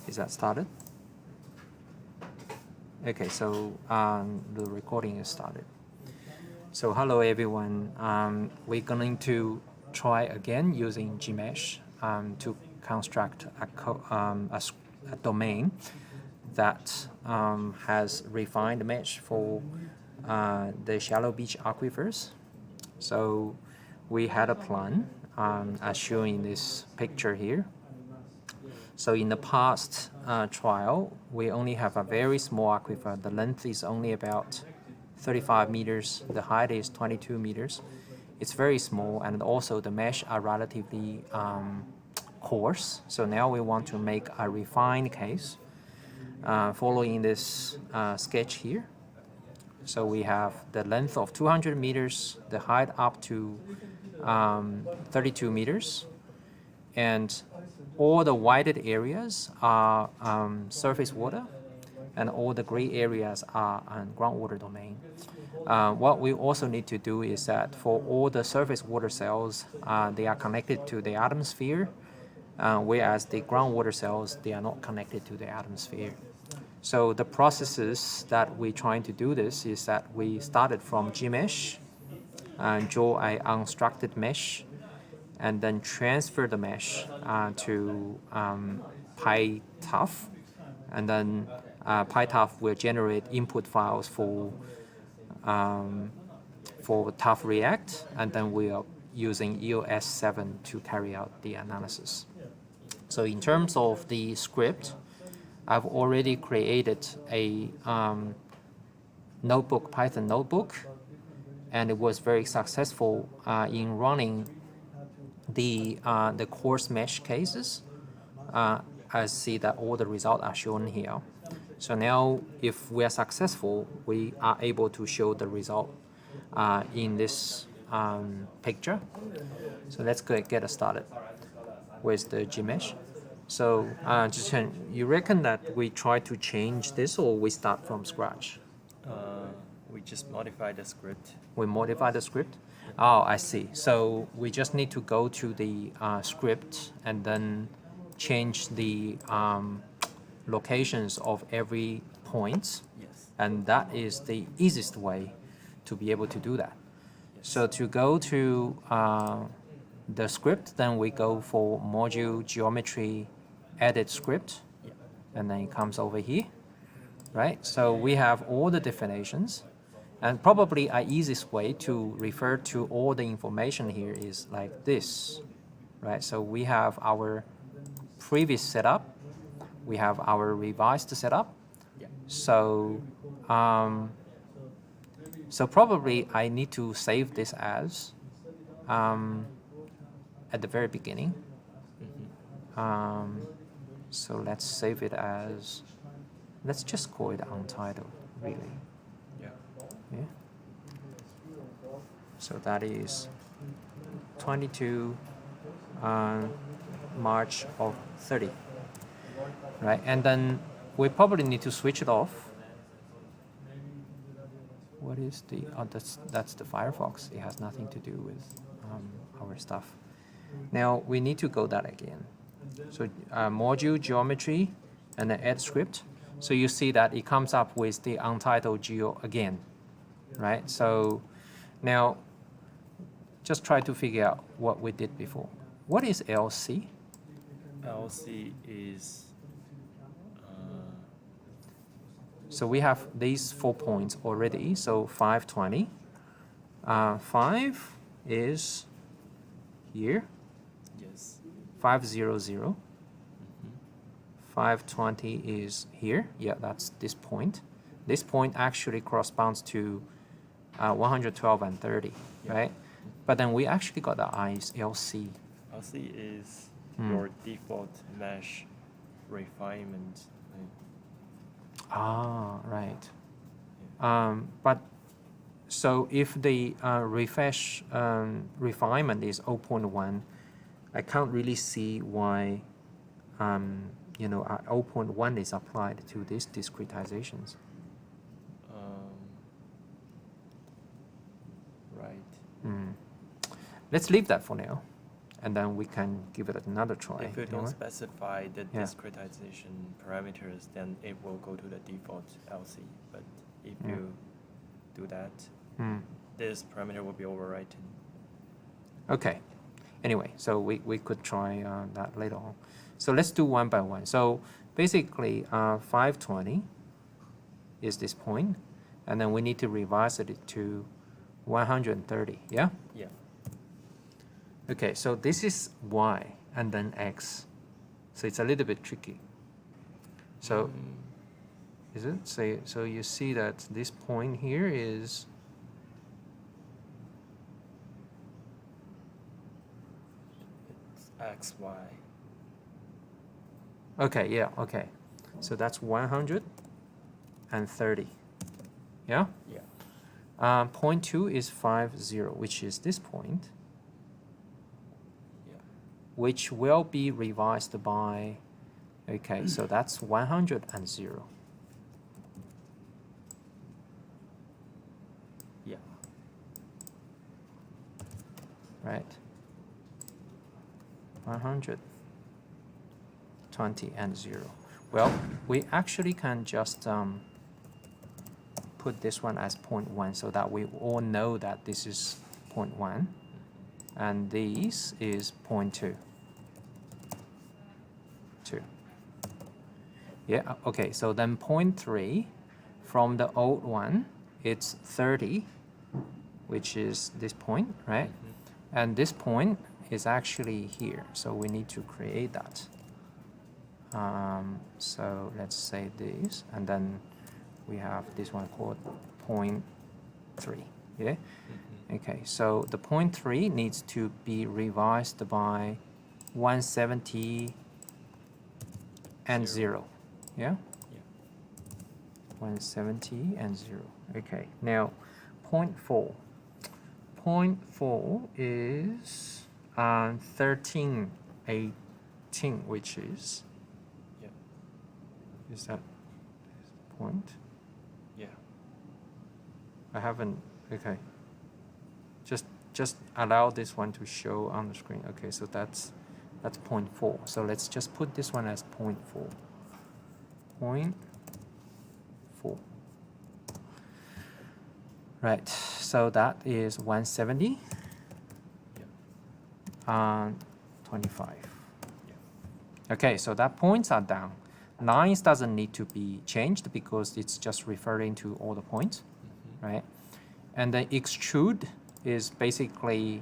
Is that started? Okay, so the recording is started. So hello everyone. We're going to try again using GMSH to construct a domain that has refined mesh for the shallow beach aquifers. So we had a plan as shown in this picture here. So in the past trial, we only have a very small aquifer. The length is only about 35 meters. The height is 22 meters. It's very small, and also the mesh are relatively coarse. So now we want to make a refined case following this sketch here. So we have the length of 200 meters, the height up to 32 meters, and all the whited areas are surface water, and all the gray areas are groundwater domain. What we also need to do is that for all the surface water cells, they are connected to the atmosphere, whereas the groundwater cells, they are not connected to the atmosphere. So the processes that we're trying to do this is that we started from GMSH and draw an unstructured mesh, and then transfer the mesh to PyTOUGH, and then PyTOUGH will generate input files for TOUGHREACT, and then we are using EOS 7 to carry out the analysis. So in terms of the script, I've already created a notebook, Python notebook, and it was very successful in running the coarse mesh cases. I see that all the results are shown here. So now, if we are successful, we are able to show the result in this picture. So let's get started with the GMSH. So, Zhichen, you reckon that we try to change this, or we start from scratch? We just modify the script. We modify the script? Oh, I see. So we just need to go to the script and then change the locations of every point. Yes. And that is the easiest way to be able to do that. Yes. So to go to the script, then we go for module geometry edit script, Yeah. and then it comes over here, right? So we have all the definitions, and probably an easiest way to refer to all the information here is like this, right? So we have our previous setup, we have our revised setup. Yeah. So so probably I need to save this as at the very beginning. Mm-hmm. So let's save it as, let's just call it untitled, really. Yeah. Yeah. So that is 22 March of 30, right? And then we probably need to switch it off. What is the, oh, that's the Firefox. It has nothing to do with our stuff. Now we need to go that again. So module geometry and then add script. So you see that it comes up with the untitled geo again, right? So now just try to figure out what we did before. What is LC? LC is So we have these 4 points already. So 520. 5 is here. yes. 500. Mm-hmm. 520 is here. Yeah, that's this point. This point actually corresponds to 112 and 30, Yeah. right? But then we actually got the ICE LC. LC is your default mesh refinement. Ah, right. Yeah. But so if the refinement is 0.1, I can't really see why 0.1 is applied to these discretizations. Right. Let's leave that for now. and then we can give it another try. If you don't know? specify the Yeah. discretization parameters, then it will go to the default LC. But if Yeah. you do that, this parameter will be overwritten. Okay. Anyway, so we could try that later on. So let's do one by one. So basically, 520 is this point, and then we need to revise it to 130, yeah? Yeah. Okay, so this is y and then x. So it's a little bit tricky. So is it? So you see that this point here is It's XY. okay, yeah, okay. So that's 130. Yeah? Yeah. Point 2 is 50, which is this point, Yeah. which will be revised by, okay, so that's 100 and 0. Yeah. Right? 120 and 0. Well, we actually can just put this one as 0.1 so that we all know that this is 0.1 and this is 0.2. 2. Yeah, okay, so then 0.3 from the old one, it's 30, which is this point, right? And this point is actually here, so we need to create that. So let's say this, and then we have this one called 0.3, yeah? Okay, so the 0.3 needs to be revised by 170 and 0, yeah? Yeah. 170 and 0. Okay, now 0.4. 0.4 is 1318, which is, Yeah. is that point? Yeah. I haven't, okay. Just allow this one to show on the screen. Okay, so that's 0.4. So let's just put this one as 0.4. 0.4. Right, so that is 170 Yeah. 25. Yeah. Okay, so that points are down. Lines doesn't need to be changed because it's just referring to all the points, right? And then extrude is basically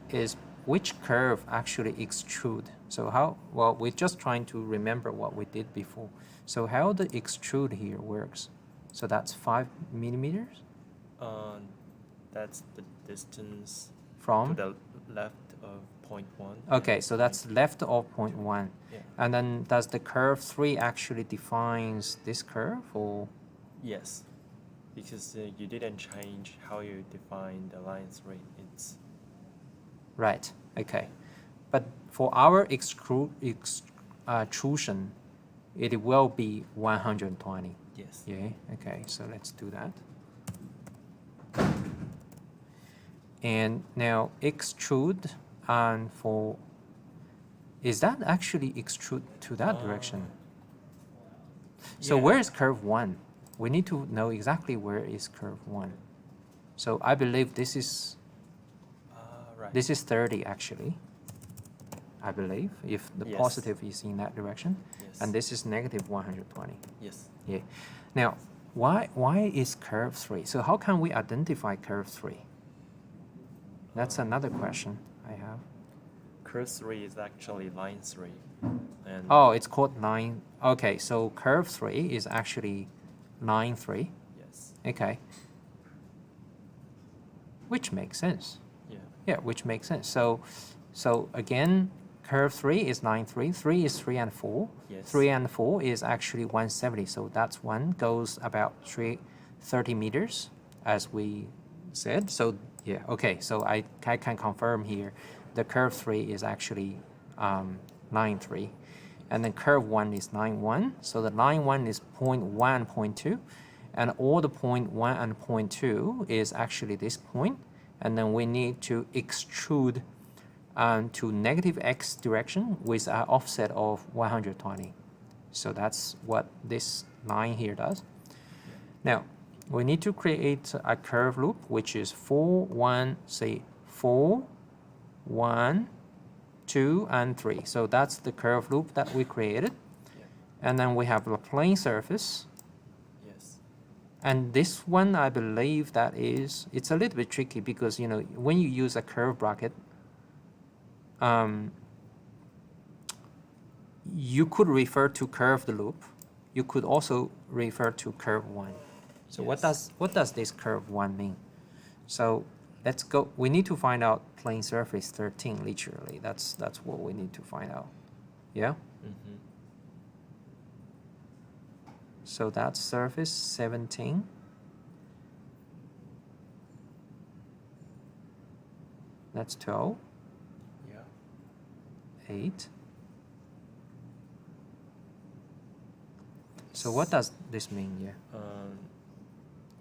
is which curve actually extrude. So how, well, we're just trying to remember what we did before. So how the extrude here works. So that's 5 millimeters That's the distance from? to the left of 0.1. Okay, so that's left of 0.1. Yeah. And then does the curve 3 actually defines this curve, or? Yes, because you didn't change how you define the lines rate. It's Right, okay. But for our extrusion, it will be 120. yes. Yeah, okay, so let's do that. And now extrude for, is that actually extrude to that direction? So Yeah. where is curve 1? We need to know exactly where is curve 1. So I believe this is Right. this is 30 actually. I believe if the Yes. positive is in that direction, Yes. and this is negative 120. Yes. Yeah. Now, why is curve 3? So how can we identify curve 3? That's another question I have. Curve 3 is actually line 3. And Oh, it's called line. Okay, so curve 3 is actually line 3. yes. Okay. Which makes sense. Yeah. Yeah, which makes sense. So again, curve 3 is line 3. 3 is 3 and 4. Yes. 3 and 4 is actually 170. So that's one goes about 30 meters, as we said. So yeah, okay. So I can confirm here, the curve 3 is actually line 3. And then curve 1 is line 1. So the line 1 is 0.1 and 0.2. And all the 0.1 and 0.2 is actually this point. and then we need to extrude to negative x direction with an offset of 120. So that's what this line here does. Now, we need to create a curve loop, which is 4, 1, say 4, 1, 2, and 3. So that's the curve loop that we created. Yeah. And then we have the plane surface. Yes. And this one, I believe that is, it's a little bit tricky because, you know, when you use a curve bracket, you could refer to curved loop. You could also refer to curve 1. So Yes. what does this curve 1 mean? So let's go. We need to find out plane surface 13 literally. That's what we need to find out. Yeah? Mm-hmm. So that's surface 17. That's 12. Yeah. 8. So what does this mean? Yeah.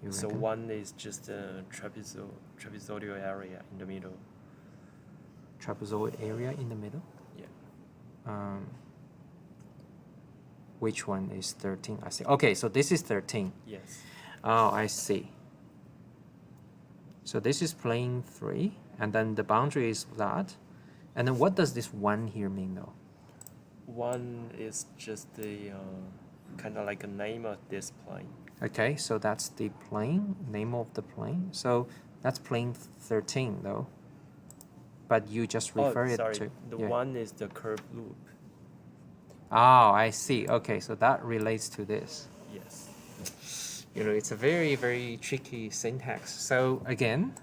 You So reckon? 1 is just a trapezoidal area in the middle. Trapezoid area in the middle. Yeah. Which one is 13? I see. Okay, so this is 13. Yes. Oh, I see. So this is plane 3, and then the boundary is that. And then what does this 1 here mean though? 1 is just the kind of like a name of this plane. Okay, so that's the plane, name of the plane. So that's plane 13 though. But you just refer it sorry. to... The yeah. 1 is the curved loop. Oh, I see. Okay, so that relates to this. Yes. You know, it's a very, very tricky syntax. So again,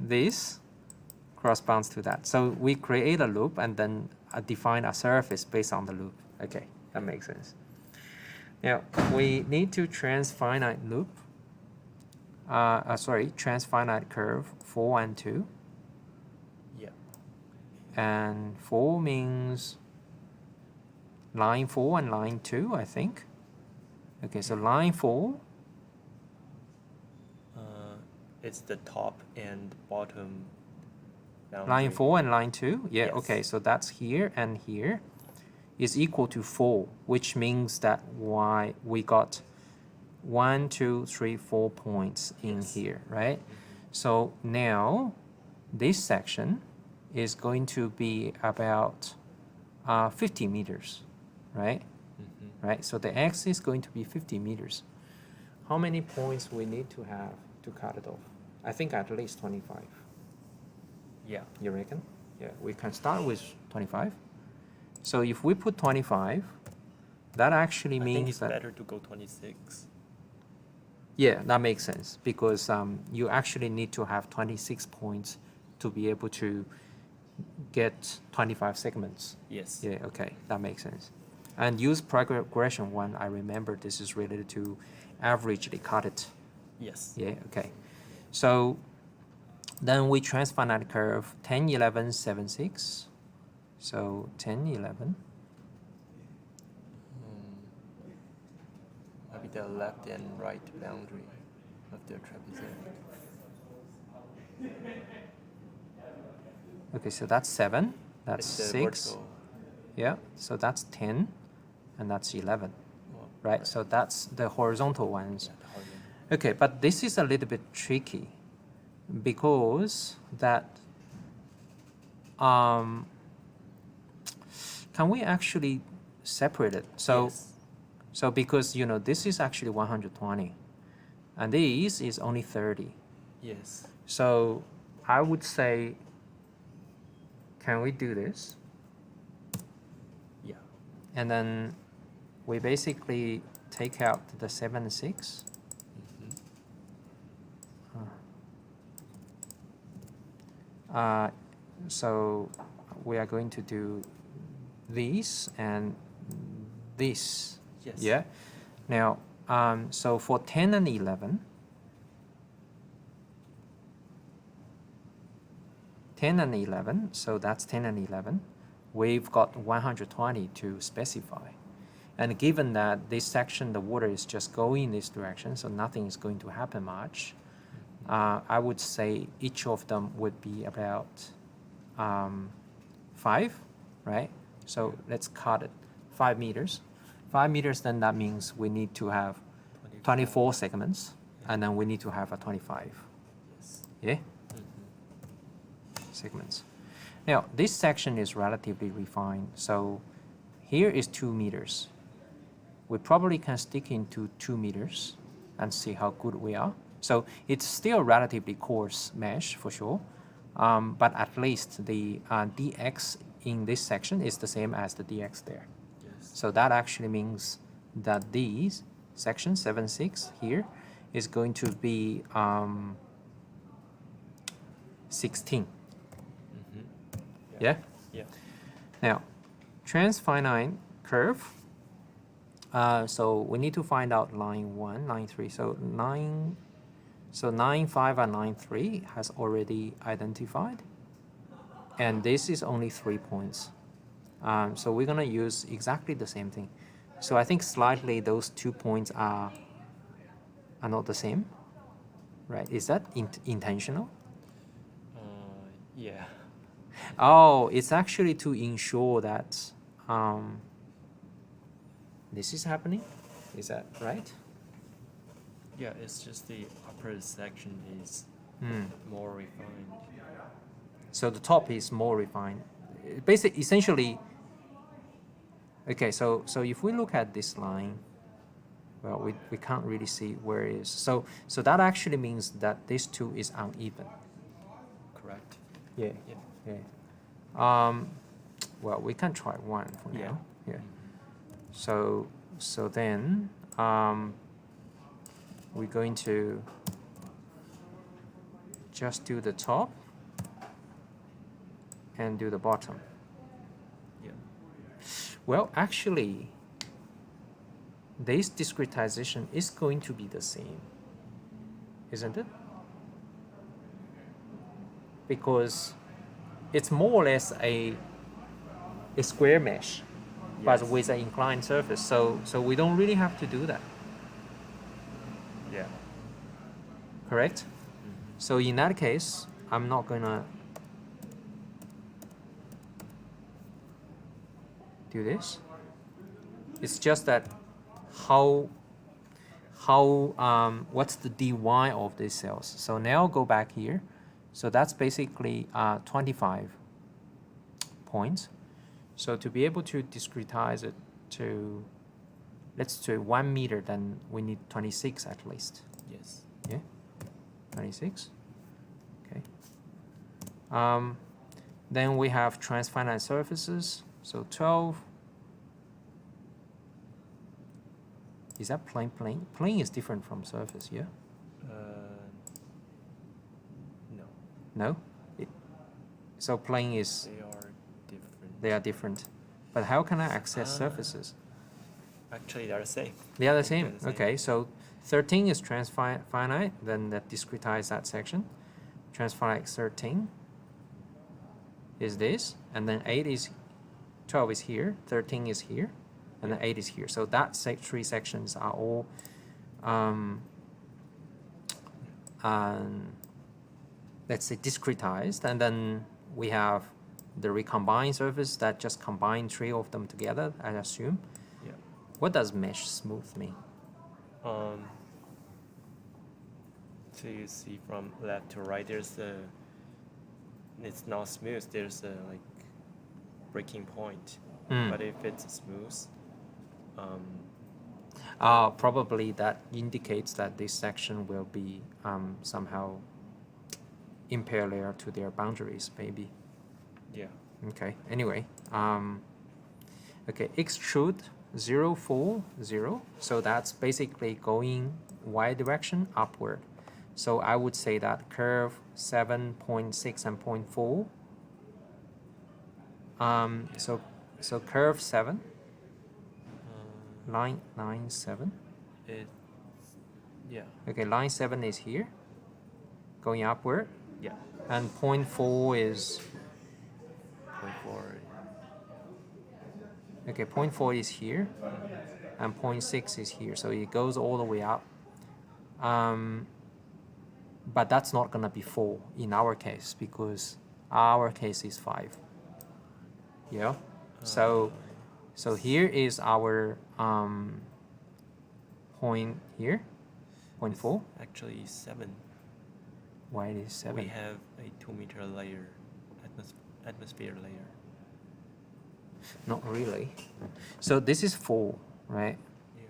this corresponds to that. So we create a loop and then define a surface based on the loop. Okay, that makes sense. Now, we need to transfinite loop. Transfinite curve 4 and 2. Yeah. And 4 means line 4 and line 2, I think. Okay, so line 4. It's the top and bottom boundary. Line 4 and line 2? Yeah, Yes. okay, so that's here and here is equal to 4, which means that we got 1, 2, 3, 4 points in Yes. here, right? Mm-hmm. So now this section is going to be about 50 meters, right? Mm-hmm. Right, so the x is going to be 50 meters. How many points we need to have to cut it off? I think at least 25. Yeah. You reckon? Yeah, we can start with 25. So if we put 25, that actually I means think it's that... better to go 26. Yeah, that makes sense because you actually need to have 26 points to be able to get 25 segments. Yes. Yeah, okay, that makes sense. And use progression 1, I remember this is related to averagely cut it. Yes. Yeah, okay. So then we transfinite curve 10, 11, 7, 6. So 10, 11. Maybe the left and right boundary of the trapezoid. Okay, so that's 7. That's It's the 6. vertical. Yeah, so that's 10. And that's 11. Well, Right, so that's the horizontal ones. Yeah, the horizontal. Okay, but this is a little bit tricky because that can we actually separate it? So Yes. so because you know this is actually 120 and this is only 30. Yes. So I would say, can we do this? Yeah. And then we basically take out the 7 and 6. So we are going to do this and this. Yes. Yeah. Now, so for 10 and 11, 10 and 11, so that's 10 and 11, we've got 120 to specify. And given that this section, the water is just going in this direction, so nothing is going to happen much, I would say each of them would be about 5, right? So let's cut it 5 meters. 5 meters, then that means we need to have 24 segments, and then we need to have a 25. Yes. Yeah? Segments. Now, this section is relatively refined. So here is 2 meters. We probably can stick into 2 meters and see how good we are. So it's still relatively coarse mesh for sure, but at least the dx in this section is the same as the dx there. Yes. So that actually means that these section 7, 6 here is going to be 16. Yeah? Yeah. Now, transfinite curve. So we need to find out line 1, line 3. So 9, 5, and 9, 3 has already identified. And this is only 3 points. So we're going to use exactly the same thing. So I think slightly those 2 points are not the same, right? Is that intentional? Yeah. Oh, it's actually to ensure that this is happening. Is that right? Yeah, it's just the upper section is more refined. So the top is more refined. Basically, essentially, okay, so if we look at this line, well, we can't really see where it is. So that actually means that this 2 is uneven. Correct. Yeah. Yeah. Yeah. Well, we can try 1 for Yeah. now. Yeah. So then we're going to just do the top and do the bottom. Yeah. Well, actually, this discretization is going to be the same, isn't it? Because it's more or less a square mesh, but Yes. with an inclined surface. So we don't really have to do that, Yeah. correct? So in that case, I'm not gonna do this. It's just that how what's the dy of these cells? So now go back here. So that's basically 25 points. So to be able to discretize it to, let's say 1 meter, then we need 26 at least. Yes. Yeah, 26. Okay. Then we have transfinite surfaces. So 12. Is that plane? Plane is different from surface, yeah? No. No? So plane is, They are different. they are different. But how can I access surfaces? Actually, they're the same. They are the They're same. the same. Okay, so 13 is transfinite, then that discretize that section. Transfinite 13 is this, and then 12 is here, 13 is here, and then 8 is here. So that 3 sections are all let's say discretized, and then we have the recombined surface that just combine 3 of them together, I assume. Yeah. What does mesh smooth mean? So you see from left to right, it's not smooth. There's a like breaking point. But if it's smooth, probably that indicates that this section will be somehow in parallel to their boundaries, maybe. yeah. Okay, anyway, okay, extrude 0, 4, 0. So that's basically going y direction upward. So I would say that curve 7.6 and 0.4. So curve 7, line 7. Yeah. Okay, line 7 is here, going upward, Yeah. and 0.4 is, 0.4. okay, 0.4 is here, and 0.6 is here. So it goes all the way up. but that's not gonna be 4 in our case because our case is 5. Yeah. So here is our point here, point 4. Actually 7. Why it is 7? We have a 2-meter layer, atmosphere layer. Not really. So this is 4, right? Yeah.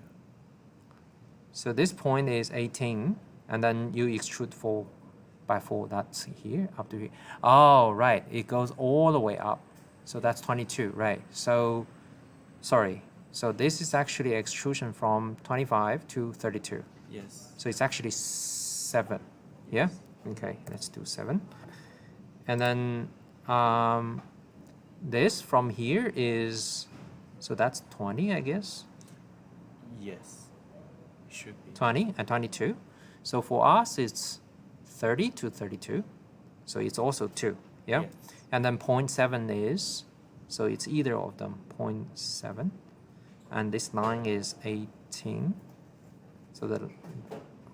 So this point is 18, and then you extrude 4 by 4. That's here, up to here. Oh, right. It goes all the way up. So that's 22, right? So, sorry. So this is actually extrusion from 25 to 32. Yes. So it's actually 7. Yes. Yeah? Okay, let's do 7. And then this from here is, so that's 20, I guess. Yes. Should be. 20 and 22. So for us, it's 30 to 32. So it's also 2. Yeah? Yes. And then 0.7 is, so it's either of them, 0.7. And this line is 18. So that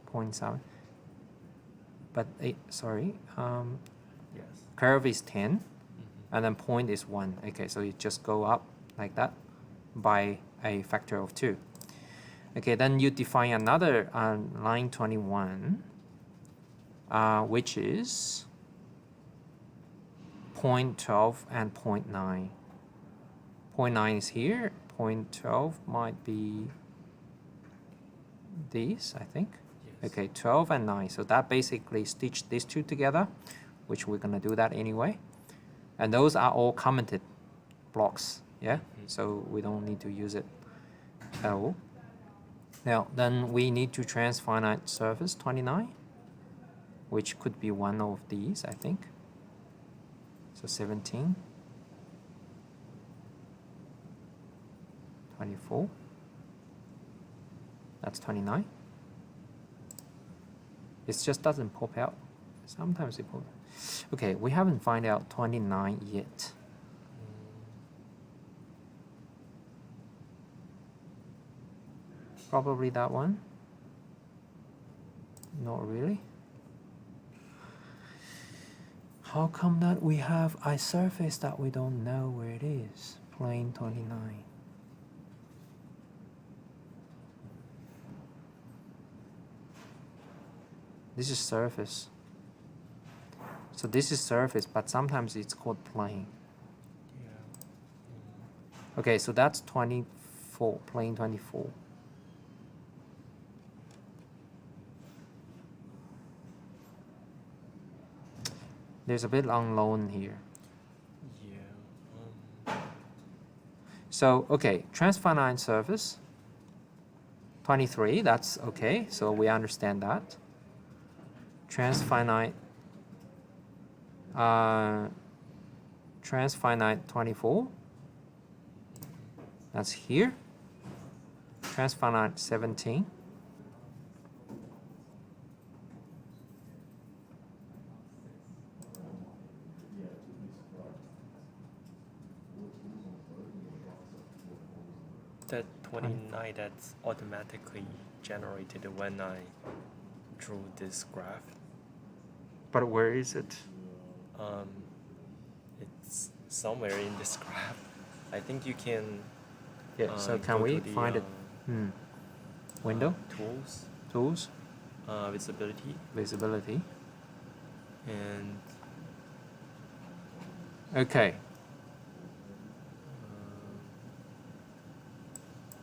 0.7. But, sorry, Yes. curve is 10. And then point is 1. Okay, so you just go up like that by a factor of 2. Okay, then you define another line 21, which is 0.12 and 0.9. 0.9 is here. 0.12 might be these, I think. Yes. Okay, 12 and 9. So that basically stitch these two together, which we're going to do that anyway. And those are all commented blocks, yeah? So we don't need to use it at all. Now, then we need to transfinite surface 29, which could be one of these, I think. So 17, 24, that's 29. It just doesn't pop out. Sometimes it pops out. Okay, we haven't found out 29 yet. Probably that one. Not really. How come that we have a surface that we don't know where it is? Plane 29. This is surface. So this is surface, but sometimes it's called plane. Yeah. Okay, so that's 24, plane 24. There's a bit unknown here. Yeah. So, okay, transfinite surface, 23, that's okay, so we understand that. Transfinite, transfinite 24, that's here. Transfinite 17. That 29, that's automatically generated when I drew this graph. But where is it? It's somewhere in this graph. I think you can. Yeah, so can go we to the, find it? Window? Tools. Tools? Visibility. Visibility. And Okay.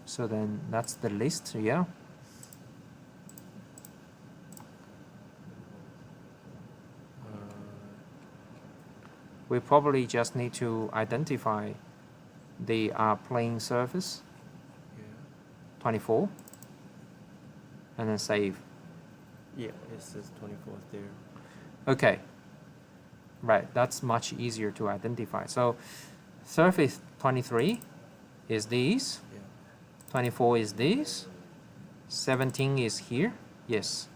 So then that's the list, yeah? We probably just need to identify the plane surface, yeah. 24, and then save. Yeah, it says 24 there. Okay. Right, that's much easier to identify. So surface 23 is these. Yeah. 24 is this, 17 is here, yes.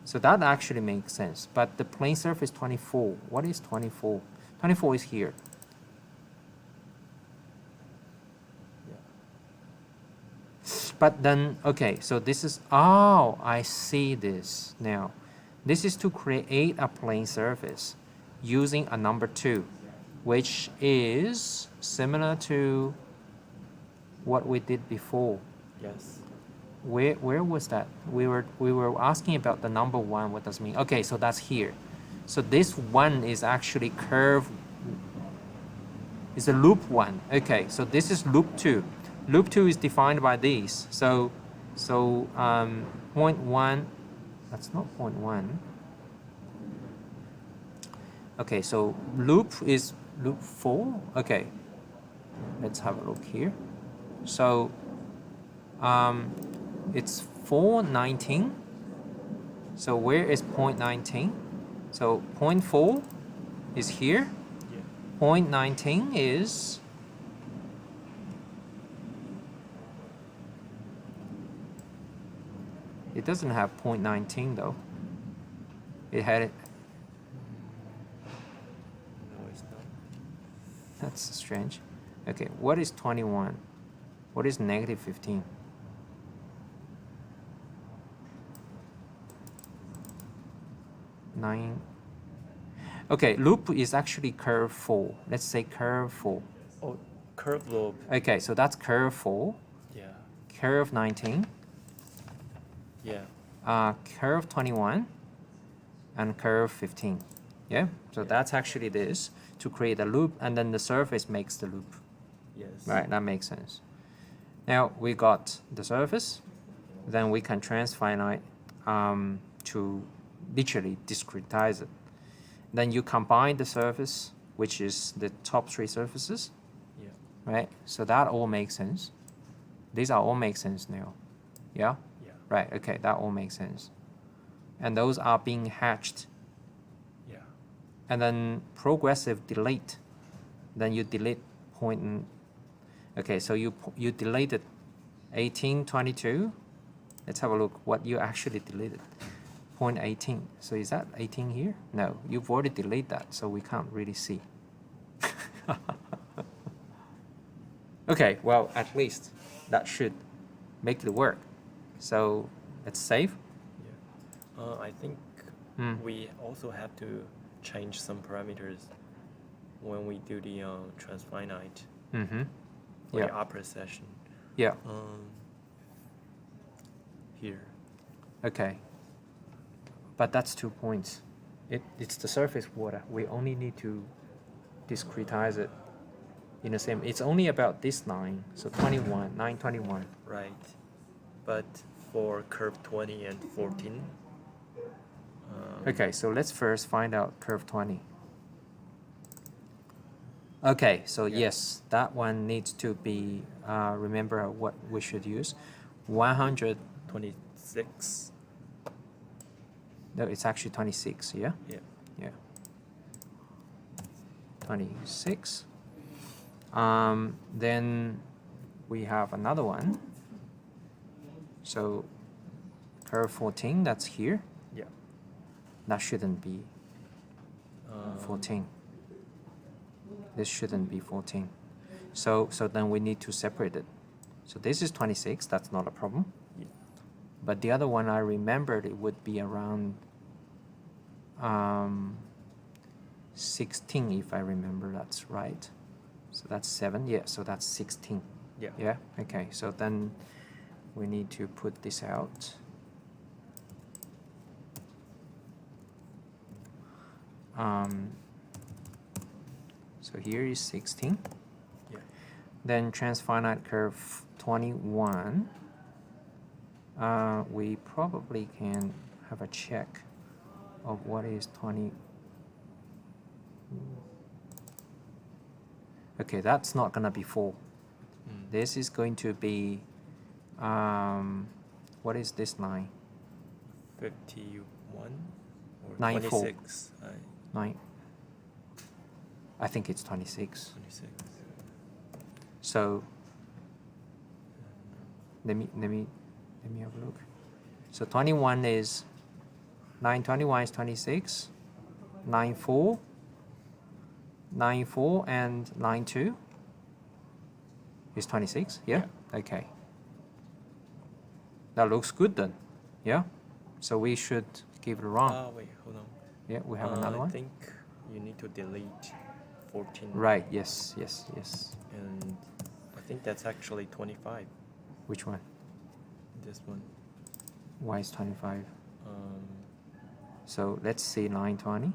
So that actually makes sense. But the plane surface 24, what is 24? 24 is here. Yeah. But then, okay, so this is, oh, I see this now. This is to create a plane surface using a number 2, which is similar to what we did before. Yes. Where was that? We were asking about the number 1. What does it mean? Okay, so that's here. So this 1 is actually curve. Is a loop 1. Okay, so this is loop 2. Loop 2 is defined by these. So point 1. That's not point 1. Okay, so loop is loop 4. Okay, let's have a look here. So it's 419. So where is point 19? So point 4 is here. Yeah. Point 19 is it doesn't have point 19 though. It had it. No, it's not. That's strange. Okay, what is 21? What is negative 15? Nine. Okay, loop is actually curve 4. Let's say curve 4. Oh, curve loop. Okay, so that's curve 4, Yeah. curve 19, Yeah. curve 21, and curve 15. Yeah, so Yeah. that's actually this to create a loop, and then the surface makes the loop. Yes. Right, that makes sense. Now we got the surface, then we can transfinite to literally discretize it. Then you combine the surface, which is the top 3 surfaces, Yeah. right? So that all makes sense. These are all make sense now. Yeah? Yeah. Right, okay, that all makes sense. And those are being hatched. Yeah. And then progressive delete. Then you delete point. Okay, so you deleted 18, 22. Let's have a look what you actually deleted. Point 18. So is that 18 here? No, you've already deleted that, so we can't really see. Okay, well, at least that should make it work. So let's save. Yeah. I think we also have to change some parameters when we do the transfinite Mm-hmm. for Yeah. the upper session. Yeah. Here. Okay. But that's 2 points. It's the surface water. We only need to discretize it in the same. It's only about this line. So 21, 921. Right. But for curve 20 and 14. Okay, so let's first find out curve 20. Okay, so Yeah. yes, that one needs to be, remember what we should use. 100, 26. no, it's actually 26, yeah? Yeah. Yeah. 26. Then we have another one. So curve 14, that's here. Yeah. That shouldn't be 14. This shouldn't be 14. So then we need to separate it. So this is 26, that's not a problem. Yeah. But the other one I remembered it would be around 16 if I remember that's right. So that's 7, yeah, so that's 16. Yeah. Yeah, okay, so then we need to put this out. So here is 16. Yeah. Then transfinite curve 21. We probably can have a check of what is 20. Okay, that's not gonna be 4. This is going to be, what is this line? 51 or 94. 26. 9. I think it's 26. 26. So let me have a look. So 21 is 921 is 26. 94. 94 and 92 is 26. Yeah? Okay. That looks good then. Yeah? So we should give it a run. Wait, hold on. Yeah, we have another I one. think you need to delete 14. Right, yes. And I think that's actually 25. Which one? This one. Why is 25? Um, So let's see line 20.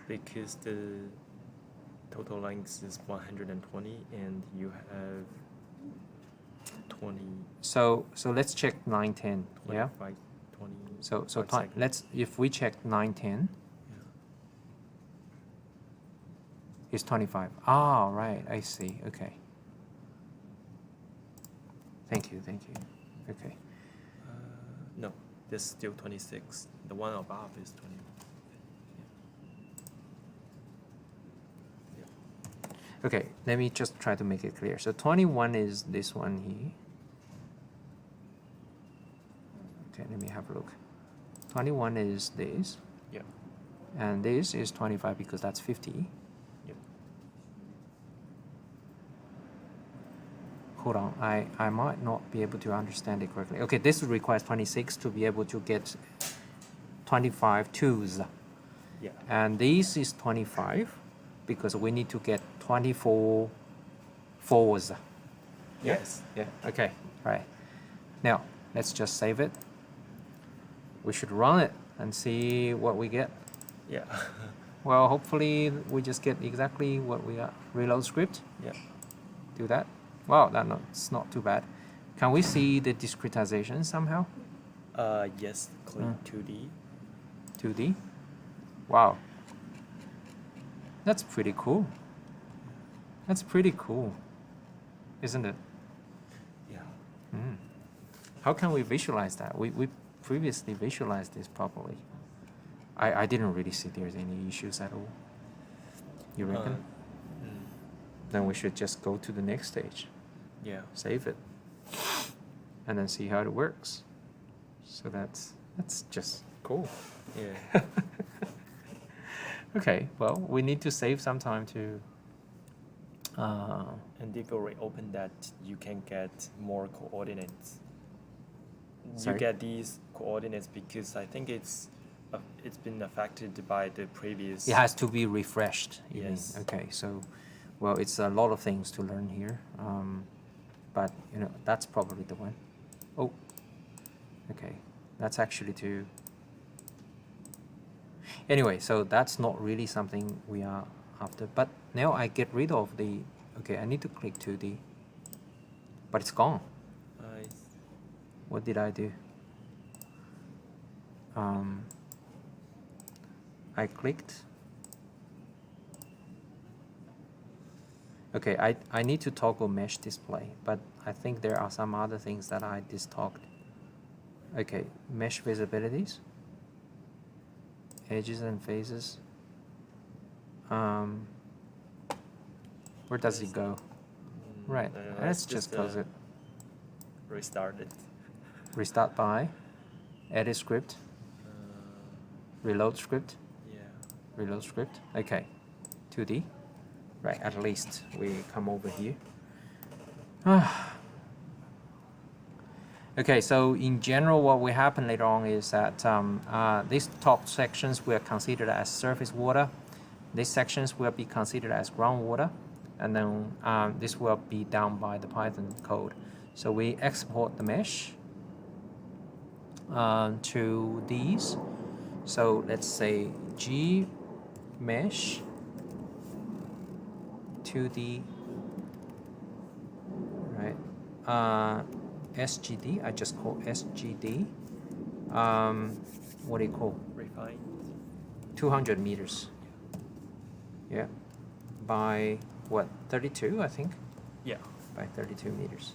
because the total length is 120 and you have 20. So let's check line 10. Yeah. 25, 20. So seconds. let's, if we check line 10, Yeah. it's 25. Ah, right. I see. Okay. Thank you. Okay. No, this is still 26. The one above is 20. Okay, let me just try to make it clear. So 21 is this one here. Okay, let me have a look. 21 is this. Yeah. And this is 25 because that's 50. Yep. Hold on, I might not be able to understand it correctly. Okay, this requires 26 to be able to get 25 twos. Yeah. And this is 25 because we need to get 24 fours. Yes. Yeah, okay, right. Now, let's just save it. We should run it and see what we get. Yeah. Well, hopefully we just get exactly what we got. Reload script, Yeah. do that. Wow, that's not too bad. Can we see the discretization somehow? Yes. Click 2D. 2D? Wow. That's pretty cool. That's pretty cool, isn't it? Yeah. How can we visualize that? We previously visualized this properly. I didn't really see there's any issues at all. You reckon? Then we should just go to the next stage. Yeah. Save it. And then see how it works. So that's just cool. Yeah. Okay, well, we need to save some time to And if you reopen that, you can get more coordinates. Sorry? You get these coordinates because I think it's been affected by the previous. it has to be refreshed. You mean? Yes. Okay, so, well, it's a lot of things to learn here. But, that's probably the one. Oh, okay. That's actually to... Anyway, so that's not really something we are after. But now I get rid of the... Okay, I need to click 2D. But it's gone. What did I do? I clicked. Okay, I need to toggle mesh display, but I think there are some other things that I distogged. Okay, mesh visibilities, edges and faces. Where does it go? Right, let's just close it. Restart it. Restart by, edit script, reload script, Yeah. reload script. Okay, 2D. Right, at least we come over here. Okay, so in general, what will happen later on is that these top sections were considered as surface water. These sections will be considered as groundwater. And then this will be done by the Python code. So we export the mesh to these. So let's say GMSH 2D, right? SGD, I just call SGD. What do you call? Refine. 200 meters. Yeah. By what? 32, I think. Yeah. By 32 meters.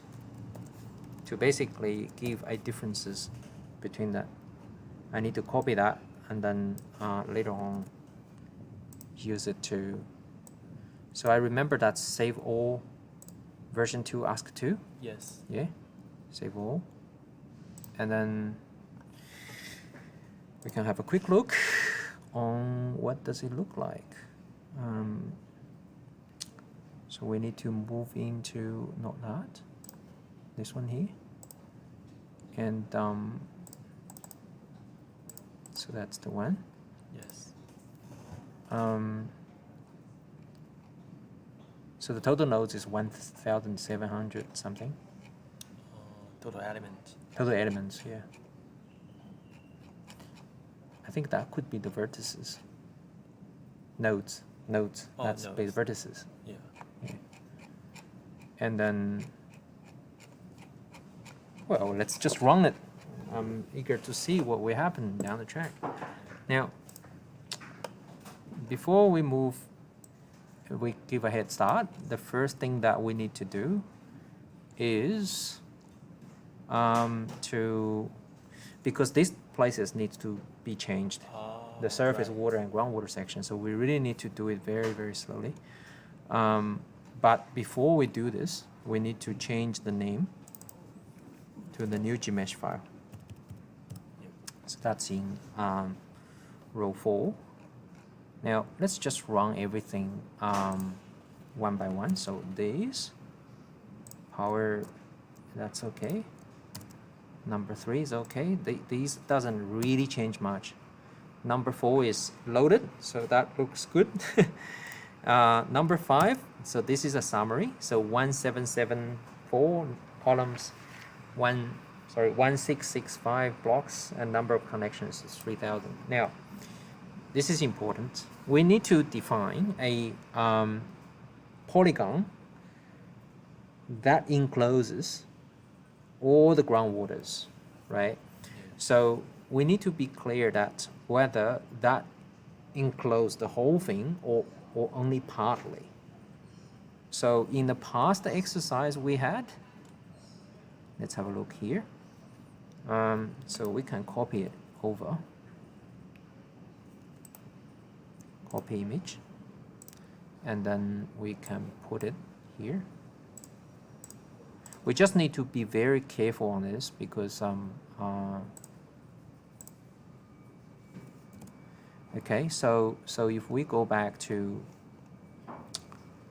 To basically give a differences between that. I need to copy that and then later on use it to. So I remember that save all version 2 ask 2. Yes. Yeah. Save all. And then we can have a quick look on what does it look like. So we need to move into, not that, this one here. And so that's the one. Yes. So the total nodes is 1,700 something. Total element. Total elements, yeah. I think that could be the vertices. Nodes. Oh, That's nodes. the vertices. Yeah. Yeah. And then, well, let's just run it. I'm eager to see what will happen down the track. Now, before we move, we give a head start, the first thing that we need to do is because these places need to be changed, the surface right. water and groundwater section, so we really need to do it very, very slowly. But before we do this, we need to change the name to the new GMSH file. Yep. So that's in row 4. Now let's just run everything one by one. So this power, that's okay. Number 3 is okay. These doesn't really change much. Number 4 is loaded, so that looks good. Number 5, so this is a summary. So 1774 columns, 1665 blocks, and number of connections is 3000. Now, this is important. We need to define a polygon that encloses all the groundwaters, right? So we need to be clear that whether that encloses the whole thing or only partly. So in the past exercise we had, let's have a look here. So we can copy it over. Copy image. And then we can put it here. We just need to be very careful on this because okay, so if we go back to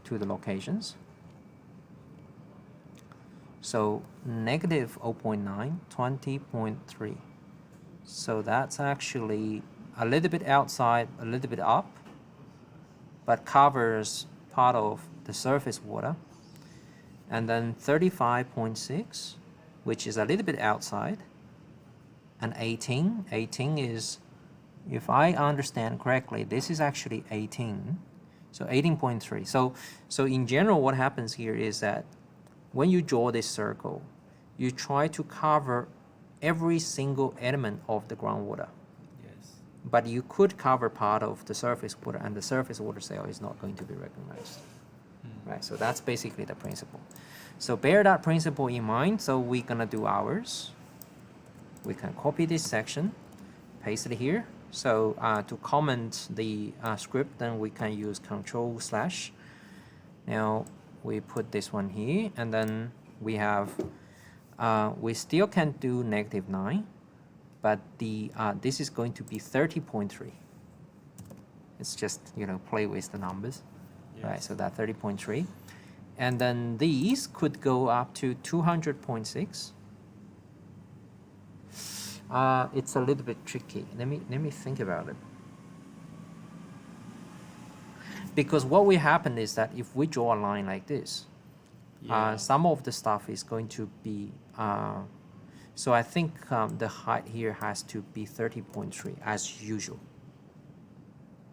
the locations, so negative 0.9, 20.3. So that's actually a little bit outside, a little bit up, but covers part of the surface water. And then 35.6, which is a little bit outside, and 18 is, if I understand correctly, this is actually 18, so 18.3. So in general, what happens here is that when you draw this circle, you try to cover every single element of the groundwater. Yes. But you could cover part of the surface water, and the surface water cell is not going to be recognized. Right, so that's basically the principle. So bear that principle in mind. So we're gonna do ours. We can copy this section, paste it here. So to comment the script, then we can use Control/. Now we put this one here, and then we have, we still can do -9, but the this is going to be 30.3. It's just, you know, play with the numbers. Yes. Right, so that 30.3. And then these could go up to 200.6. It's a little bit tricky. Let me think about it. Because what will happen is that if we draw a line like this, some of the stuff is going to be, so I think the height here has to be 30.3 as usual.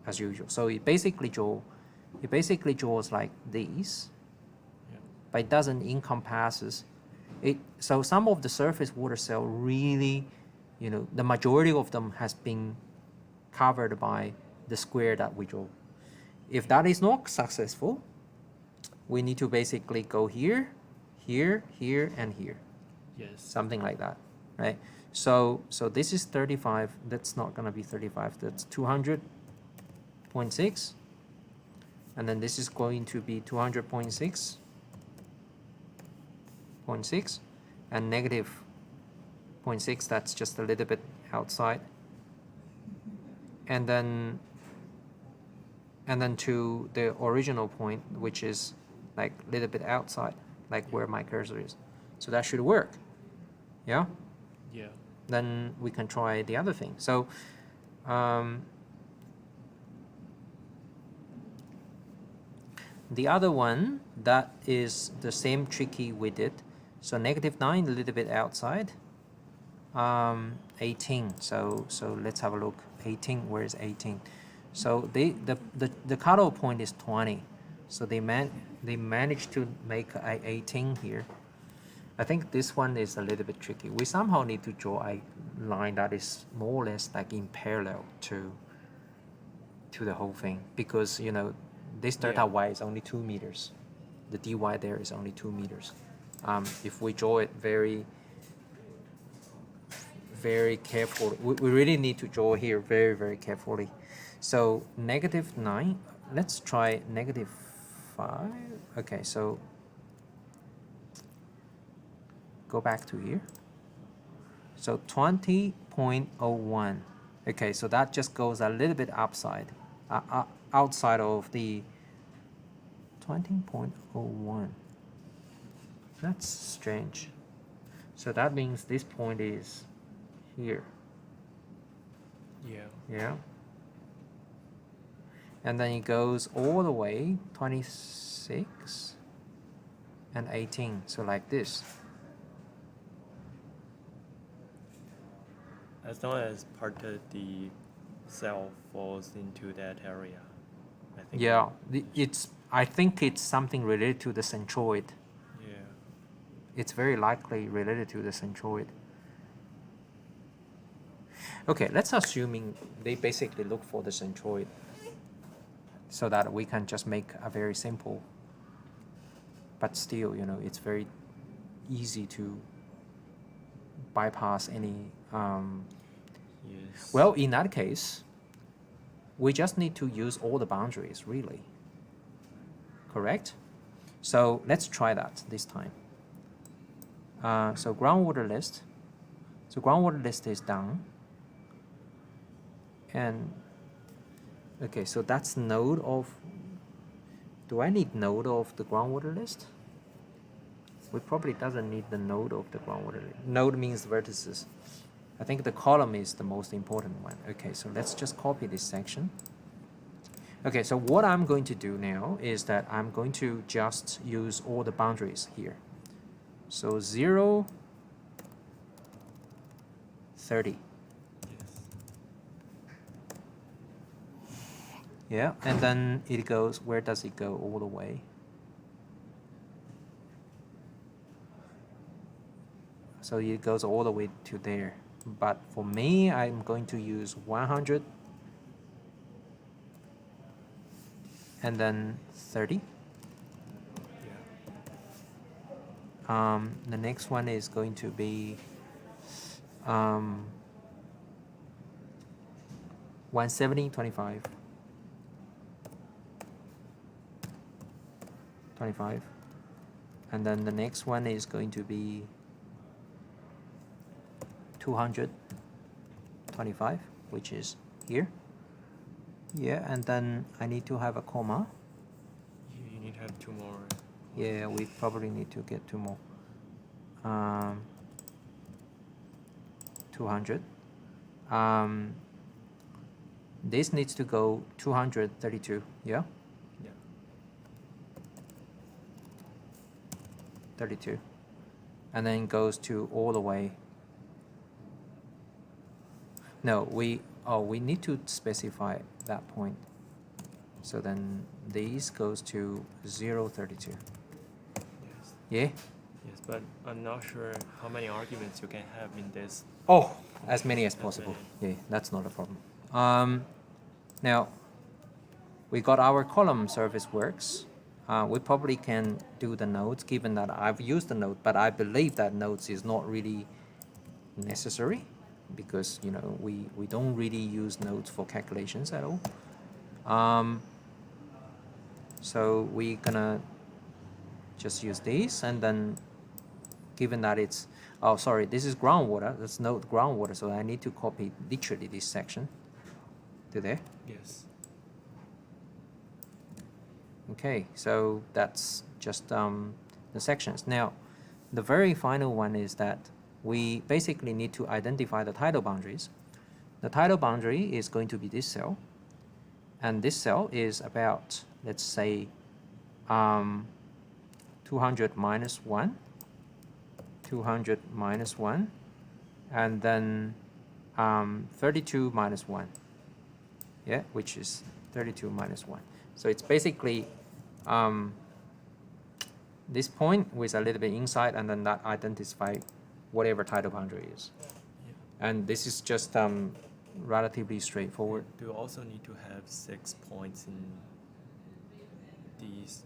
As usual. So it basically draws like these, but it doesn't encompasses it. So some of the surface water cell really, you know, the majority of them has been covered by the square that we draw. If that is not successful, we need to basically go here, here, here, and here. Yes. Something like that, right? So this is 35. That's not gonna be 35. That's 200.6. And then this is going to be 200.6, and -0.6, that's just a little bit outside. And then to the original point, which is like a little bit outside, like where my cursor is. So that should work. Yeah? Yeah. Then we can try the other thing. So the other one, that is the same tricky we did. So -9, a little bit outside. 18. So let's have a look. 18. Where is 18? So the cutoff point is 20. So they managed to make a 18 here. I think this one is a little bit tricky. We somehow need to draw a line that is more or less like in parallel to the whole thing, because you know this delta y is only 2 meters. The dy there is only 2 meters. If we draw it very carefully, we really need to draw here very carefully. So -9, let's try -5. Okay, so go back to here. So 20.01. Okay, so that just goes a little bit outside of the 20.01. That's strange. So that means this point is here. Yeah. Yeah. And then it goes all the way 26 and 18. So like this. As long as part of the cell falls into that area, I think. Yeah, I think it's something related to the centroid. Yeah. It's very likely related to the centroid. Okay, let's assuming they basically look for the centroid, so that we can just make a very simple, but still, you know, it's very easy to bypass any. Yes. Well, in that case, we just need to use all the boundaries, really. Correct? So let's try that this time. So groundwater list. So groundwater list is done. And okay, so that's node of. Do I need node of the groundwater list? We probably doesn't need the node of the groundwater list. Node means vertices. I think the column is the most important one. Okay, so let's just copy this section. Okay, so what I'm going to do now is that I'm going to just use all the boundaries here. So 0, 30. Yes. Yeah, and then it goes, where does it go all the way? So it goes all the way to there. But for me, I'm going to use 100 and then 30. Yeah. The next one is going to be 170, 25. 25. And then the next one is going to be 225, which is here. Yeah, and then I need to have a comma. You need to have 2 more. Yeah, we probably need to get 2 more. 200. This needs to go 232. Yeah. Yeah. 32. And then goes to all the way. No, we need to specify that point. So then these goes to 0.32. Yes. Yeah? Yes, but I'm not sure how many arguments you can have in this. Oh, as many as possible. Yeah, that's not a problem. Now, we got our column service works. We probably can do the nodes, given that I've used the node, but I believe that nodes is not really necessary, because you know we don't really use nodes for calculations at all. So we're gonna just use these, and then given that it's, oh sorry, this is groundwater, that's node groundwater, so I need to copy literally this section to there. Yes. Okay, so that's just the sections. Now the very final one is that we basically need to identify the tidal boundaries. The tidal boundary is going to be this cell, and this cell is about, let's say, 200 minus 1, 200 minus 1, and then 32 minus 1, yeah, which is 32 minus 1. So it's basically this point with a little bit inside, and then that identify whatever tidal boundary is. Yeah. And this is just relatively straightforward. Do you also need to have 6 points in these?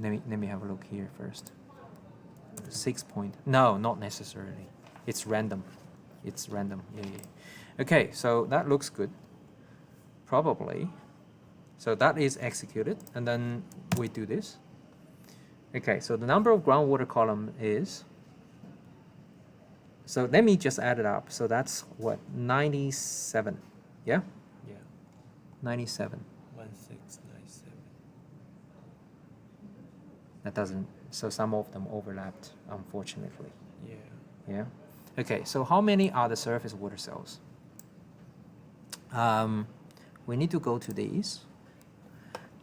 Let me have a look here first. 6 point. No, not necessarily. It's random. It's random. Yeah. Okay, so that looks good. Probably. So that is executed, and then we do this. Okay, so the number of groundwater column is, so let me just add it up. So that's what, 97, yeah? Yeah. 97. 1697. That doesn't, so some of them overlapped, unfortunately. Yeah. Yeah. Okay, so how many are the surface water cells? We need to go to these.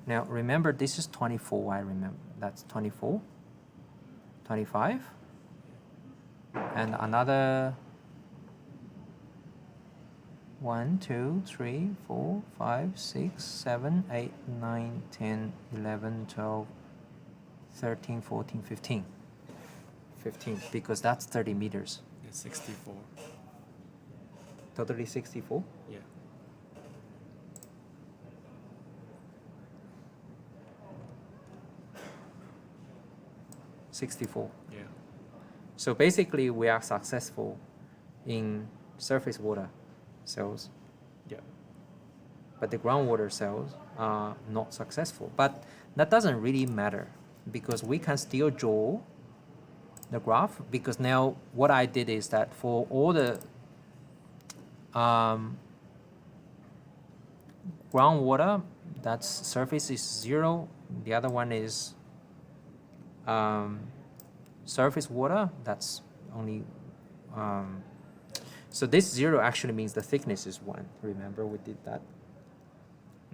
Now remember, this is 24, I remember. That's 24, 25, and another 1, 2, 3, 4, 5, 6, 7, 8, 9, 10, 11, 12, 13, 14, 15. 15, because that's 30 meters. Yeah, 64. Totally 64? Yeah. $64. Yeah. So basically, we are successful in surface water cells, Yeah. but the groundwater cells are not successful. But that doesn't really matter, because we can still draw the graph, because now what I did is that for all the groundwater, that's surface is 0, the other one is surface water, that's only so this 0 actually means the thickness is 1. Remember, we did that.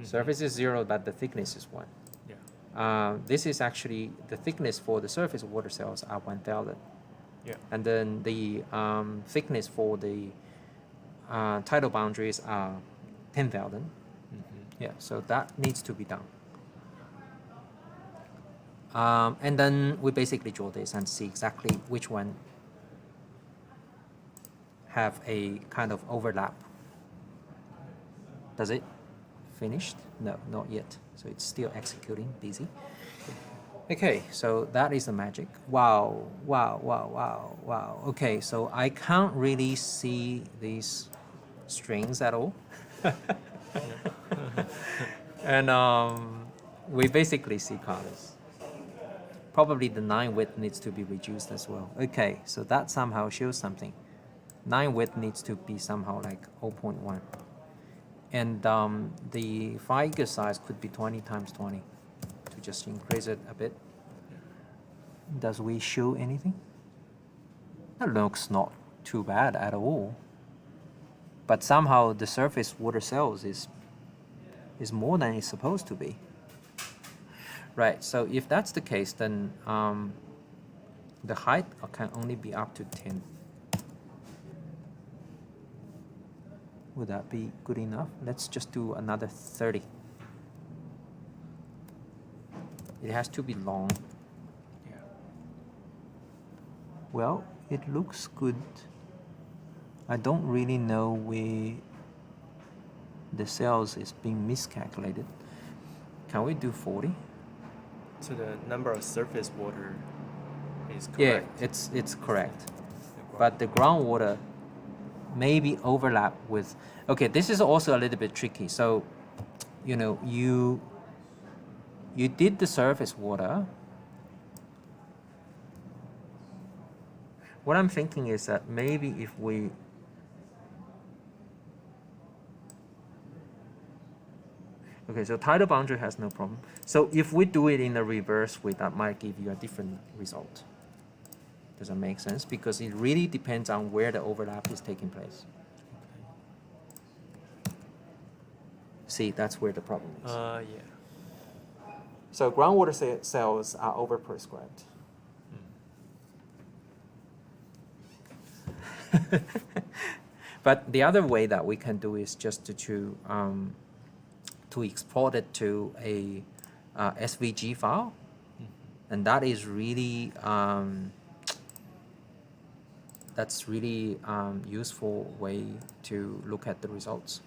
Surface is 0, but the thickness is 1. Yeah. This is actually the thickness for the surface water cells are 1000. Yeah. And then the thickness for the tidal boundaries are 10,000. Yeah, so that needs to be done. And then we basically draw this and see exactly which one have a kind of overlap. Does it finished? No, not yet. So it's still executing, busy. Okay, so that is the magic. Wow, wow, wow, wow, wow. Okay, so I can't really see these strings at all. And we basically see colors. Probably the 9 width needs to be reduced as well. Okay, so that somehow shows something. 9 width needs to be somehow like 0.1. And the figure size could be 20 times 20 to just increase it a bit. Does we show anything? That looks not too bad at all. But somehow the surface water cells is more than it's supposed to be. Right, so if that's the case, then the height can only be up to 10. Would that be good enough? Let's just do another 30. It has to be long. Yeah. Well, it looks good. I don't really know where the cells is being miscalculated. Can we do 40? So the number of surface water is Yeah, correct. it's correct. But the groundwater maybe overlap with, okay, this is also a little bit tricky. So, you know, you did the surface water. What I'm thinking is that maybe if we okay, so tidal boundary has no problem. So if we do it in the reverse way, that might give you a different result. Does that make sense? Because it really depends on where the overlap is taking place. See, that's where the problem is. Yeah. So groundwater cells are overprescribed. But the other way that we can do is just to export it to a SVG file, and that is really useful way to look at the results.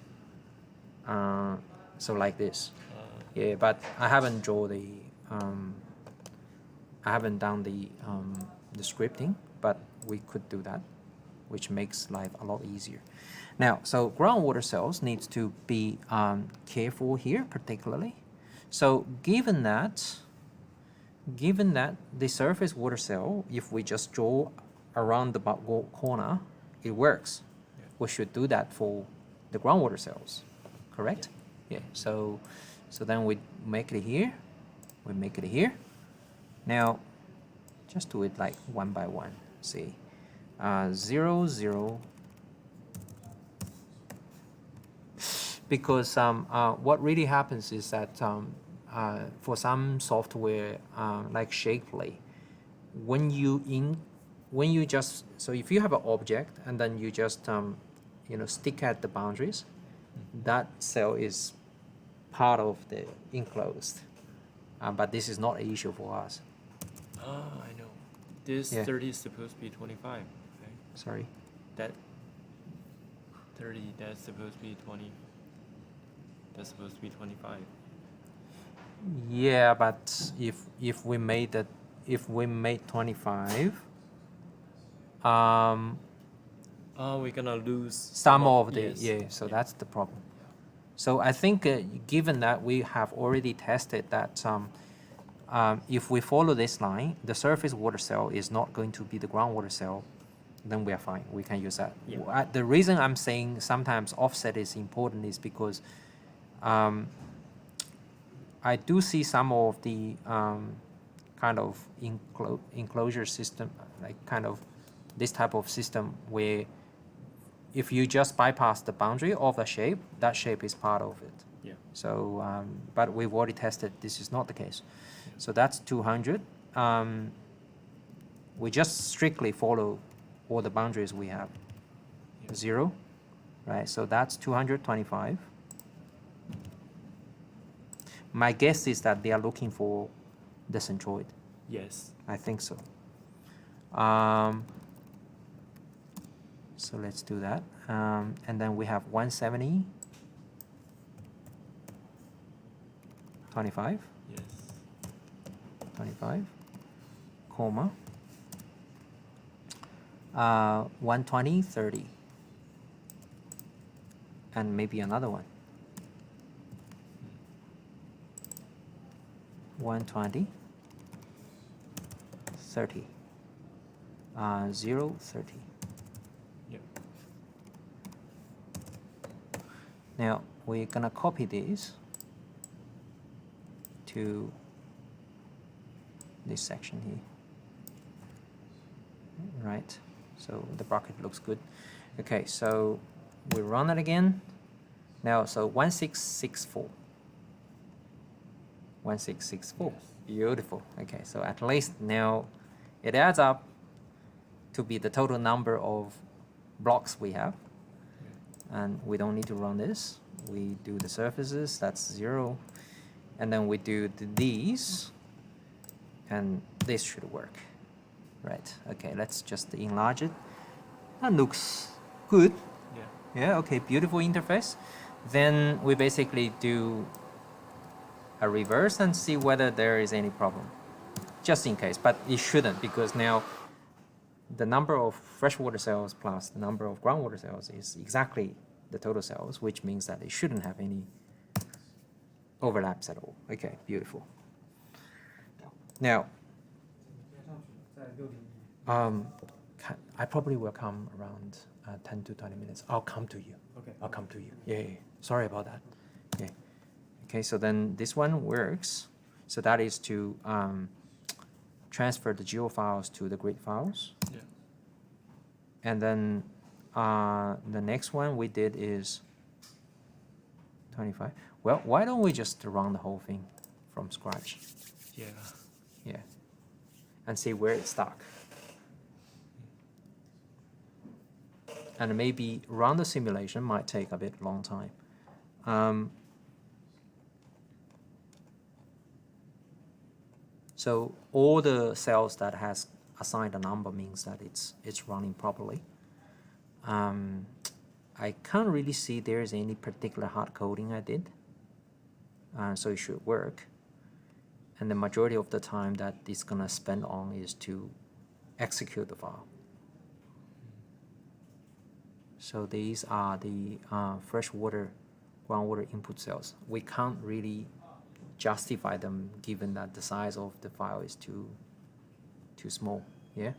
So like this. Yeah, but I haven't drawn the I haven't done the scripting, but we could do that, which makes life a lot easier. Now, so groundwater cells needs to be careful here, particularly. So given that the surface water cell, if we just draw around the corner, it works. Yeah. We should do that for the groundwater cells, correct? Yeah. So then we make it here. We make it here. Now, just do it like one by one. See, 0, 0. Because what really happens is that for some software like Shapely, when you just, so if you have an object and then you just stick at the boundaries, that cell is part of the enclosed. But this is not an issue for us. I know. This 30 is supposed to be 25, right? Sorry? That 30, that's supposed to be 20. That's supposed to be 25. Yeah, but if we made 25, we're gonna lose some of the yes. So that's the problem. So I think given that we have already tested that if we follow this line, the surface water cell is not going to be the groundwater cell, then we are fine. We can use that. Yeah. The reason I'm saying sometimes offset is important is because I do see some of the kind of enclosure system, like kind of this type of system where if you just bypass the boundary of the shape, that shape is part of it. Yeah. So, but we've already tested this is not the case. Yeah. So that's 200. We just strictly follow all the boundaries we have. Yeah. 0, right? So that's 225. My guess is that they are looking for the centroid. Yes. I think so. So let's do that. And then we have 170, 25. Yes. 25, comma, 120, 30. And maybe another one. 120, 30. 0, 30. Yep. Now we're gonna copy this to this section here. Right. So the bracket looks good. Okay, so we run it again. Now, so 1664. 1664. Yes. Beautiful. Okay, so at least now it adds up to be the total number of blocks we have. Yeah. And we don't need to run this. We do the surfaces, that's 0. And then we do these, and this should work. Right, okay, let's just enlarge it. That looks good. Yeah. Yeah, okay, beautiful interface. Then we basically do a reverse and see whether there is any problem, just in case, but it shouldn't, because now the number of freshwater cells plus the number of groundwater cells is exactly the total cells, which means that it shouldn't have any overlaps at all. Okay, beautiful. Now, I probably will come around 10 to 20 minutes. I'll come to you. Okay. I'll come to you. Yeah. Sorry about that. Yeah. Okay, so then this one works. So that is to transfer the geo files to the grid files. Yeah. And then the next one we did is 25. Well, why don't we just run the whole thing from scratch? Yeah. Yeah. And see where it's stuck. And maybe run the simulation might take a bit long time. So all the cells that has assigned a number means that it's running properly. I can't really see there's any particular hard coding I did. So it should work. And the majority of the time that it's gonna spend on is to execute the file. So these are the freshwater, groundwater input cells. We can't really justify them given that the size of the file is too small, yeah?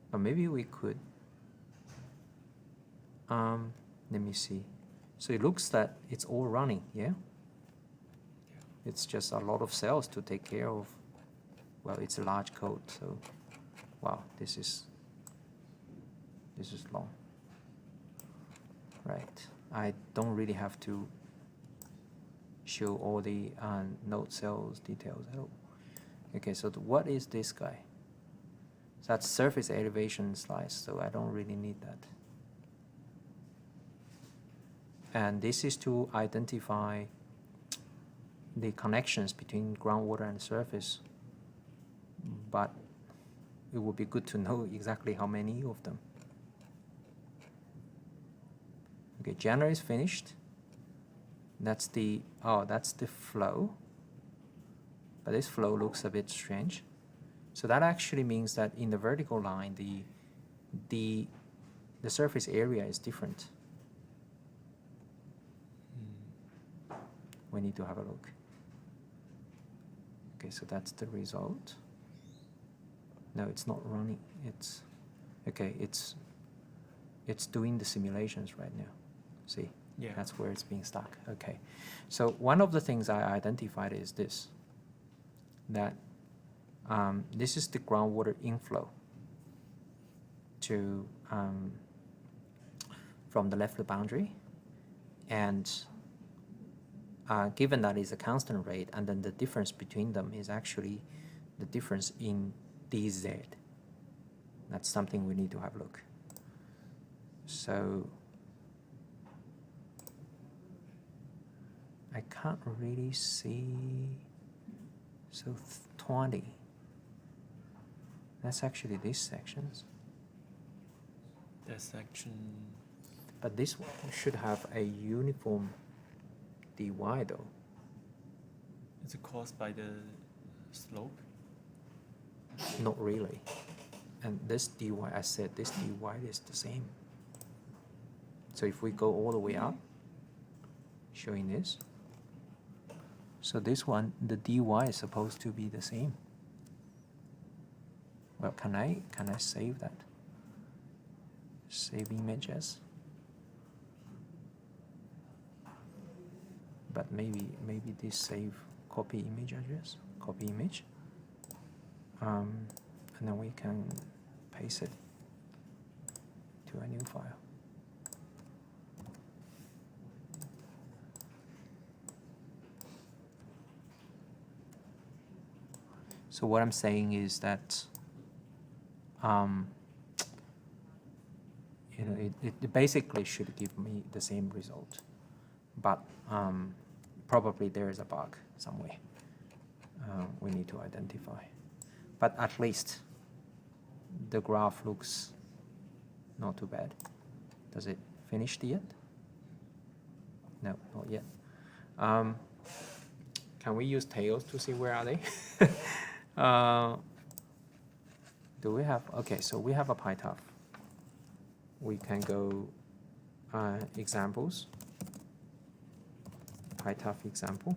But maybe we could, let me see. So it looks that it's all running, yeah? It's just a lot of cells to take care of. Well, it's a large code, so wow, this is long. Right, I don't really have to show all the node cells details at all. Okay, so what is this guy? That's surface elevation slice, so I don't really need that. And this is to identify the connections between groundwater and surface, but it would be good to know exactly how many of them. Okay, general is finished. That's the flow. But this flow looks a bit strange. So that actually means that in the vertical line, the surface area is different. We need to have a look. Okay, so that's the result. No, it's not running. It's okay. It's doing the simulations right now. See, Yeah. that's where it's being stuck. Okay, so one of the things I identified is this. That this is the groundwater inflow to from the left boundary, and given that it's a constant rate, and then the difference between them is actually the difference in dz. That's something we need to have a look. So I can't really see. So 20. That's actually these sections. That section. But this one should have a uniform dy though. Is it caused by the slope? Not really. And this dy, I said this dy is the same. So if we go all the way up, showing this, so this one, the dy is supposed to be the same. Well, can I save that? Save images. But maybe this save copy image address, copy image. And then we can paste it to a new file. So what I'm saying is that, it basically should give me the same result, but probably there is a bug somewhere we need to identify. But at least the graph looks not too bad. Does it finish yet? No, not yet. Can we use tails to see where are they? Do we have, okay, so we have a PyTOUGH. We can go examples, PyTOUGH example,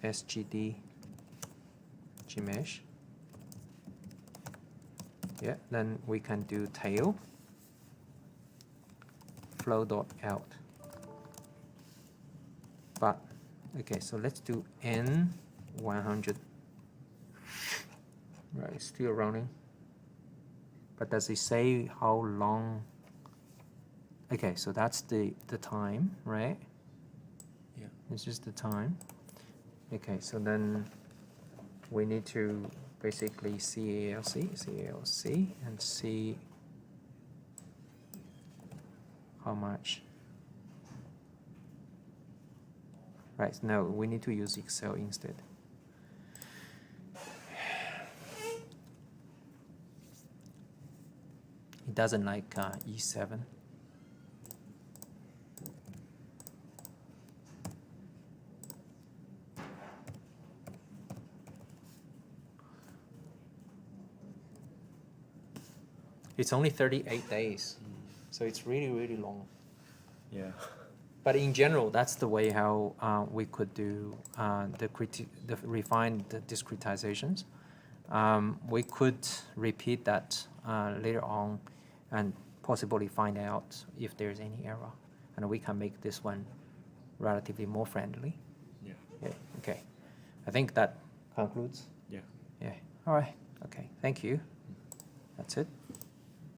SGD, GMSH. Yeah, then we can do tail, flow.out. But, okay, so let's do N100 Right, it's still running. But does it say how long? Okay, so that's the time, right? Yeah. It's just the time. Okay, so then we need to basically CALC, and see how much. Right, no, we need to use Excel instead. It doesn't like E7. It's only 38 days, so it's really, really long. Yeah. But in general, that's the way how we could do the refined discretizations. We could repeat that later on and possibly find out if there's any error. And we can make this one relatively more friendly. Yeah. Yeah, okay. I think that concludes. Yeah. Yeah, all right, okay, thank you. That's it.